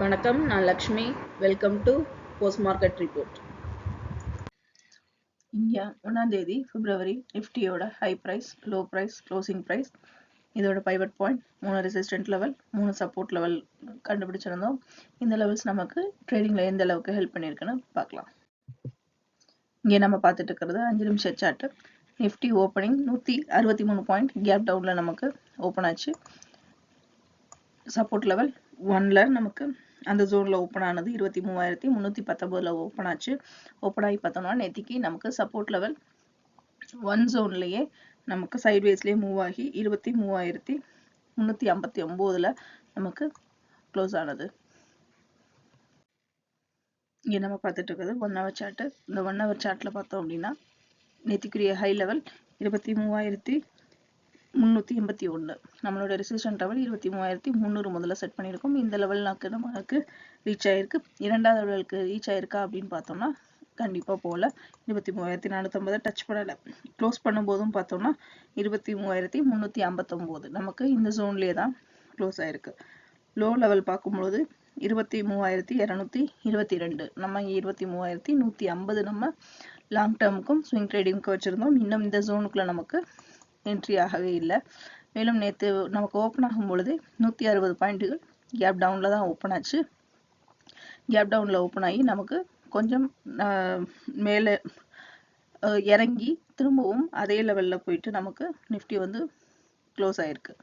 வணக்கம், நான் Lakshmi. Welcome to post market report. இங்கே 1ஆம் தேதி பிப்ரவரி நிஃப்டியோட high price, low price, closing price, இதோட pivot point, 3 resistant level, 3 support level கண்டுபிடிச்சிருந்தோம். இந்த லெவல்ஸ் நமக்கு ட்ரேடிங்கில் எந்த அளவுக்கு ஹெல்ப் பண்ணியிருக்குன்னு பார்க்கலாம். இங்கே நம்ம பார்த்துட்டு இருக்கிறது 5 நிமிஷ chart. Nifty opening 163 point gap டவுனில் நமக்கு ஓப்பன் ஆச்சு. சப்போர்ட் லெவல் 1ல நமக்கு அந்த ஜோன்ல ஓப்பன் ஆனது 23,319 ஓப்பன் ஆச்சு. ஓப்பன் ஆகி பார்த்தோம்னா நேத்திக்கு நமக்கு சப்போர்ட் லெவல் 1 ஜோன்லயே நமக்கு சைட்வேஸ்லயே மூவ் ஆகி 23,359 நமக்கு க்ளோஸ் ஆனது. இங்க நம்ம பார்த்துட்டு இருக்கிறது 1 ஹவர் சார்ட். இந்த 1 ஹவர் சார்ட்ல பார்த்தோம் அப்படின்னா நேத்திக்குரிய ஹை லெவல் 23,381. நம்மளோட ரெசிஸ்டன்ட் லெவல் 23,300 முதல்ல செட் பண்ணியிருக்கோம். இந்த லெவல் நமக்கு ரீச் ஆயிருக்கு. இரண்டாவது லெவலுக்கு ரீச் ஆயிருக்கா அப்படின்னு பார்த்தோம்னா கண்டிப்பா போல. 23,450 டச் பண்ணல. க்ளோஸ் பண்ணும்போதும் பார்த்தோம்னா 23,359 நமக்கு இந்த ஜோன்லயே தான் க்ளோஸ் ஆயிருக்கு. லோ லெவல் பார்க்கும்போது 23,222. நம்ம 23,150 நம்ம லாங் டேர்முக்கும் ஸ்விங் ட்ரேடிங்க்கும் வச்சிருந்தோம். இன்னும் இந்த ஜோனுக்குள்ள நமக்கு என்ட்ரி ஆகவே இல்லை. மேலும் நேற்று நமக்கு ஓப்பன் ஆகும் பொழுது 160 பாயிண்ட்டுகள் கேப் டவுன்ல தான் ஓப்பன் ஆச்சு. கேப் டவுன்ல ஓப்பன் ஆகி நமக்கு கொஞ்சம் மேலே இறங்கி திரும்பவும் அதே லெவல்ல போயிட்டு நமக்கு நிஃப்டி வந்து க்ளோஸ் ஆயிருக்கு.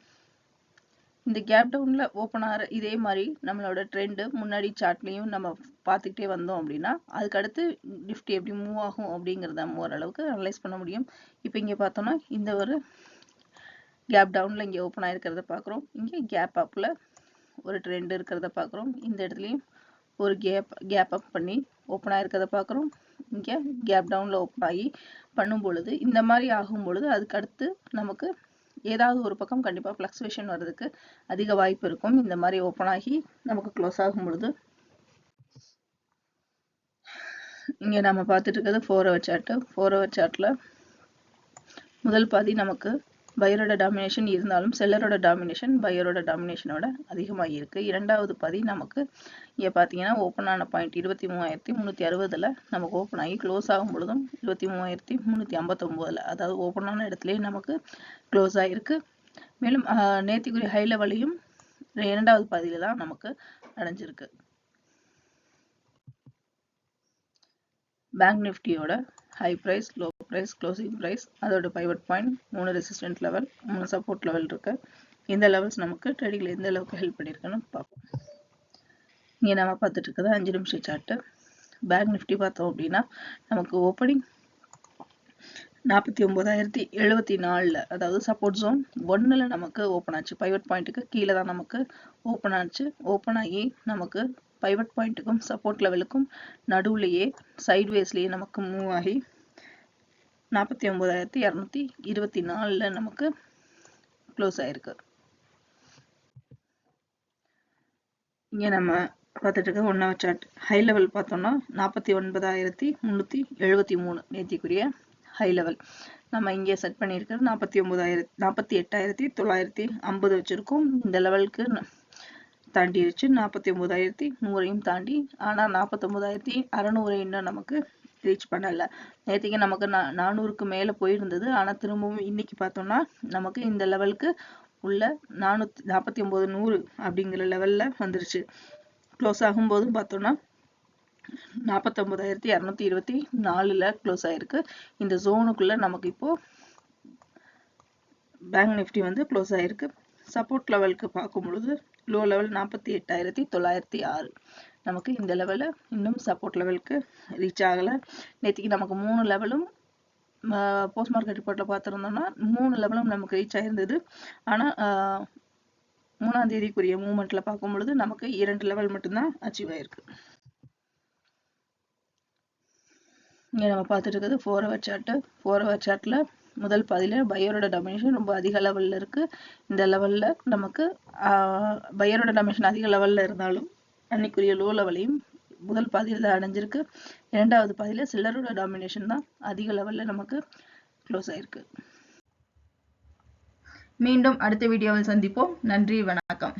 இந்த கேப் டவுன்ல ஓப்பன் ஆகிற இதே மாதிரி நம்மளோட ட்ரெண்டு முன்னாடி சார்ட்லையும் நம்ம பார்த்துக்கிட்டே வந்தோம் அப்படின்னா அதுக்கு அடுத்து நிஃப்டி எப்படி மூவ் ஆகும் அப்படிங்கிறத ஓரளவுக்கு அனலைஸ் பண்ண முடியும். இப்போ இங்கே பார்த்தோம்னா இந்த ஒரு கேப் டவுன்ல இங்கே ஓப்பன் ஆயிருக்கிறத பார்க்குறோம். இங்கே கேப் அப்ல ஒரு ட்ரெண்ட் இருக்கிறத பார்க்குறோம். இந்த இடத்துலையும் ஒரு கேப் அப் பண்ணி ஓப்பன் ஆயிருக்கிறத பார்க்குறோம். இங்கே கேப் டவுன்ல ஓப்பன் ஆகி பண்ணும் பொழுது இந்த மாதிரி ஆகும் பொழுது அதுக்கு அடுத்து நமக்கு ஏதாவது ஒரு பக்கம் கண்டிப்பா ஃப்ளக்சுவேஷன் வர்றதுக்கு அதிக வாய்ப்பு இருக்கும். இந்த மாதிரி ஓப்பன் ஆகி நமக்கு க்ளோஸ் ஆகும் பொழுது இங்க நம்ம பார்த்துட்டு இருக்கிறது 4 ஹவர் சார்ட். 4 ஹவர் சார்ட்ல முதல் பாதி நமக்கு பையரோட டாமினேஷன் இருந்தாலும் செல்லரோட டாமினேஷன் பையரோட டாமினேஷனோட அதிகமாக இருக்கு. இரண்டாவது பாதி நமக்கு இங்க பாத்தீங்கன்னா ஓப்பன் ஆன பாயிண்ட் 23,360ல நமக்கு ஓப்பன் ஆகி க்ளோஸ் ஆகும் பொழுதும் 23,359, அதாவது ஓப்பன் ஆன இடத்துலயே நமக்கு க்ளோஸ் ஆயிருக்கு. மேலும் நேத்திக்குரிய ஹை லெவலையும் இரண்டாவது பாதியில தான் நமக்கு அடைஞ்சிருக்கு. பேங்க் நிஃப்டியோட high price, low price, closing price, அதோட pivot point, 3 resistant level, 3 support level இருக்கு. இந்த லெவல்ஸ் நமக்கு ட்ரேடிங்ல எந்த அளவுக்கு ஹெல்ப் பண்ணிருக்குன்னு பார்ப்போம். இங்க நம்ம பார்த்துட்டு இருக்கிறது 5 நிமிஷ சார்ட். பேங்க் நிஃப்டி பார்த்தோம் அப்படின்னா நமக்கு ஓப்பனிங் 49,074, அதாவது சப்போர்ட் ஜோன் 1ல நமக்கு ஓப்பன் ஆச்சு. பைவட் பாயிண்ட்டுக்கு கீழே தான் நமக்கு ஓப்பன் ஆச்சு. ஓப்பன் ஆகி நமக்கு பைவட் பாயிண்ட்டுக்கும் சப்போர்ட் லெவலுக்கும் நடுவுலையே சைட்வேஸ்லயே நமக்கு மூவ் ஆகி 49,224 நமக்கு க்ளோஸ் ஆயிருக்கு. இங்க நம்ம பார்த்துட்டு இருக்க 1 ஹவர் சார்ட். ஹை லெவல் பார்த்தோம்னா 49,373 நேத்திக்குரிய ஹை லெவல். நம்ம இங்கே செட் பண்ணியிருக்கிறது 48,950 வச்சிருக்கோம். இந்த லெவலுக்கு தாண்டிடுச்சு. 49,100 தாண்டி, ஆனா 49,600 இன்னும் நமக்கு ரீச் பண்ணல. நேத்திக்கு நமக்கு 400க்கு மேல போயிருந்தது. ஆனா திரும்பவும் இன்னைக்கு பார்த்தோம்னா நமக்கு இந்த லெவலுக்கு உள்ள 49,100 அப்படிங்கிற லெவல்ல வந்துருச்சு. க்ளோஸ் ஆகும் போதும் பார்த்தோம்னா 49,224ல க்ளோஸ் ஆயிருக்கு. இந்த ஜோனுக்குள்ள நமக்கு இப்போ பேங்க் நிஃப்டி வந்து க்ளோஸ் ஆயிருக்கு. சப்போர்ட் லெவலுக்கு பார்க்கும் பொழுது லோ லெவல் 48,906 நமக்கு இந்த லெவல்ல இன்னும் சப்போர்ட் லெவலுக்கு ரீச் ஆகல. நேத்திக்கு நமக்கு 3 லெவலும் போஸ்ட் மார்க்கெட் ரிப்போர்ட்ல பார்த்திருந்தோம்னா 3 லெவலும் நமக்கு ரீச் ஆயிருந்தது. ஆனா 3ஆம் தேதிக்குரிய மூவ்மெண்ட்ல பார்க்கும் பொழுது நமக்கு 2 லெவல் மட்டும்தான் அச்சீவ் ஆயிருக்கு. இங்க நம்ம பார்த்துட்டு இருக்கிறது 4 ஹவர் சார்ட். 4 ஹவர் சார்ட்ல முதல் பாதியில பையரோட டாமினேஷன் ரொம்ப அதிக லெவல்ல இருக்கு. இந்த லெவல்ல நமக்கு பையரோட டாமினேஷன் அதிக லெவல்ல இருந்தாலும் அன்னைக்குரிய லோ லெவலையும் முதல் பாதியில தான் அடைஞ்சிருக்கு. இரண்டாவது பாதியில செல்லரோட டாமினேஷன் தான் அதிக லெவல்ல நமக்கு க்ளோஸ் ஆயிருக்கு. மீண்டும் அடுத்த வீடியோவில் சந்திப்போம். நன்றி, வணக்கம்.